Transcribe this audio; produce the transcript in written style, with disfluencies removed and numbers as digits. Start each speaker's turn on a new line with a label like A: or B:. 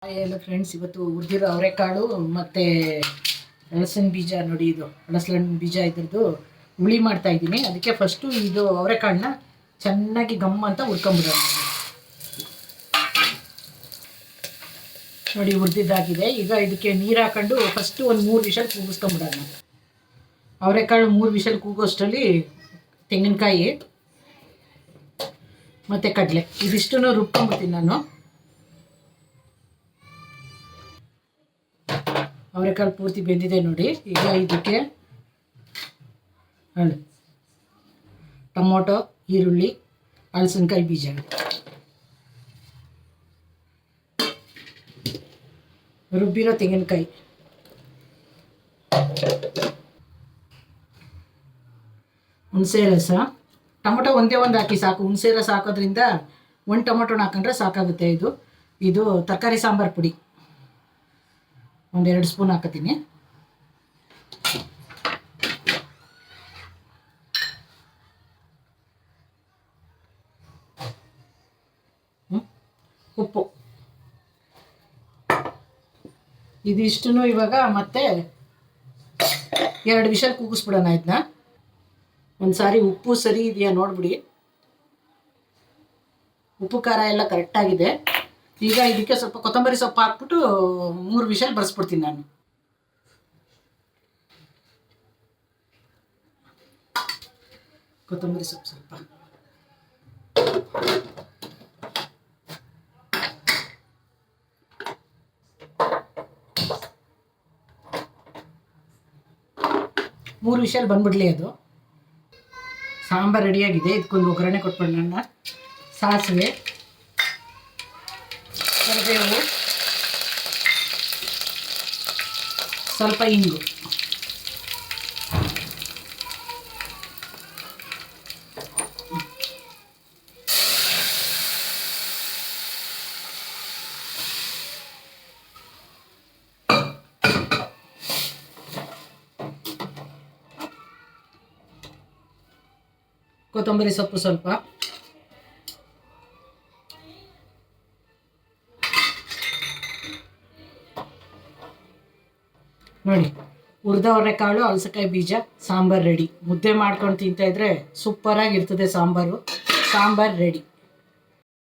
A: Hi ಎಲ್ಲ friends, ಇವತ್ತು ಹುರಿದಿರೋ ಅವರೆಕಾಳು ಮತ್ತು ಹಲಸಿನ ಬೀಜ ನೋಡಿ, ಇದು ಹಲಸಿನ ಬೀಜ ಇದ್ರದ್ದು ಹುಳಿ ಮಾಡ್ತಾ ಇದ್ದೀನಿ. ಅದಕ್ಕೆ ಫಸ್ಟು ಇದು ಅವರೆಕಾಳನ್ನ ಚೆನ್ನಾಗಿ ಗಮ್ ಅಂತ ಹುರ್ಕೊಂಬಿಡೋಣ. ನೋಡಿ ಹುರಿದಿದ್ದಾಗಿದೆ. ಈಗ ಇದಕ್ಕೆ ನೀರು ಹಾಕೊಂಡು ಫಸ್ಟು ಒಂದು 3 ವಿಷಲ್ ಕೂಗಿಸ್ಕೊಂಬಿಡೋಣ. ಅವರೆಕಾಳು 3 ವಿಷಲ್ ಕೂಗೋಷ್ಟರಲ್ಲಿ ತೆಂಗಿನಕಾಯಿ ಮತ್ತು ಕಡಲೆ ಇದಿಷ್ಟನ್ನು ರುಬ್ಕೊಂಬಿಡ್ತೀನಿ ನಾನು. ಅವರೆಕಾಳು ಪೂರ್ತಿ ಬೆಂದಿದೆ ನೋಡಿ. ಈಗ ಇದಕ್ಕೆ ಟೊಮೊಟೊ, ಈರುಳ್ಳಿ, ಹಲಸಿನಕಾಯಿ ಬೀಜ, ರುಬ್ಬಿರೋ ತೆಂಗಿನಕಾಯಿ, ಹುಣಸೆ ರಸ. ಟೊಮೊಟೊ ಒಂದೇ ಒಂದು ಹಾಕಿ ಸಾಕು. ಹುಣಸೆ ರಸ ಹಾಕೋದ್ರಿಂದ ಒಂದು ಟೊಮೊಟೊನ ಹಾಕೊಂಡ್ರೆ ಸಾಕಾಗುತ್ತೆ. ಇದು ತರಕಾರಿ ಸಾಂಬಾರು ಪುಡಿ 1-2 ಸ್ಪೂನ್ ಹಾಕತ್ತೀನಿ. ಉಪ್ಪು ಇದಿಷ್ಟನ್ನು ಇವಾಗ ಮತ್ತೆ 2 ವಿಷಲ್ ಕೂಗಿಸ್ಬಿಡೋಣ. ಇದನ್ನ ಒಂದು ಸಾರಿ ಉಪ್ಪು ಸರಿ ಇದೆಯಾ ನೋಡ್ಬಿಡಿ. ಉಪ್ಪು ಖಾರ ಎಲ್ಲ ಕರೆಕ್ಟಾಗಿದೆ. ಈಗ ಇದಕ್ಕೆ ಸ್ವಲ್ಪ ಕೊತ್ತಂಬರಿ ಸೊಪ್ಪು ಹಾಕ್ಬಿಟ್ಟು 3 ವಿಷಲ್ ಬರೆಸ್ಬಿಡ್ತೀನಿ ನಾನು. ಕೊತ್ತಂಬರಿ ಸೊಪ್ಪು ಸ್ವಲ್ಪ, ಮೂರು ವಿಷಲ್ ಬಂದ್ಬಿಡ್ಲಿ. ಅದು ಸಾಂಬಾರು ರೆಡಿಯಾಗಿದೆ. ಇದಕ್ಕೊಂದು ಒಗ್ಗರಣೆ ಕೊಟ್ಬಿಡೋಣ. ಸಾಸಿವೆ, ಕರಿಬೇವು, ಸ್ವಲ್ಪ ಇಂಗು, ಕೊತ್ತಂಬರಿ ಸೊಪ್ಪು ಸ್ವಲ್ಪ, ನೋಡಿ ಹುರಿದ ಅವರೆಕಾಳು, ಹಲಸಿನಕಾಯಿ ಬೀಜ, ಸಾಂಬಾರು ರೆಡಿ. ಮುದ್ದೆ ಮಾಡ್ಕೊಂಡು ತಿಂತಾಯಿದ್ರೆ ಸೂಪರಾಗಿರ್ತದೆ ಸಾಂಬಾರು ರೆಡಿ.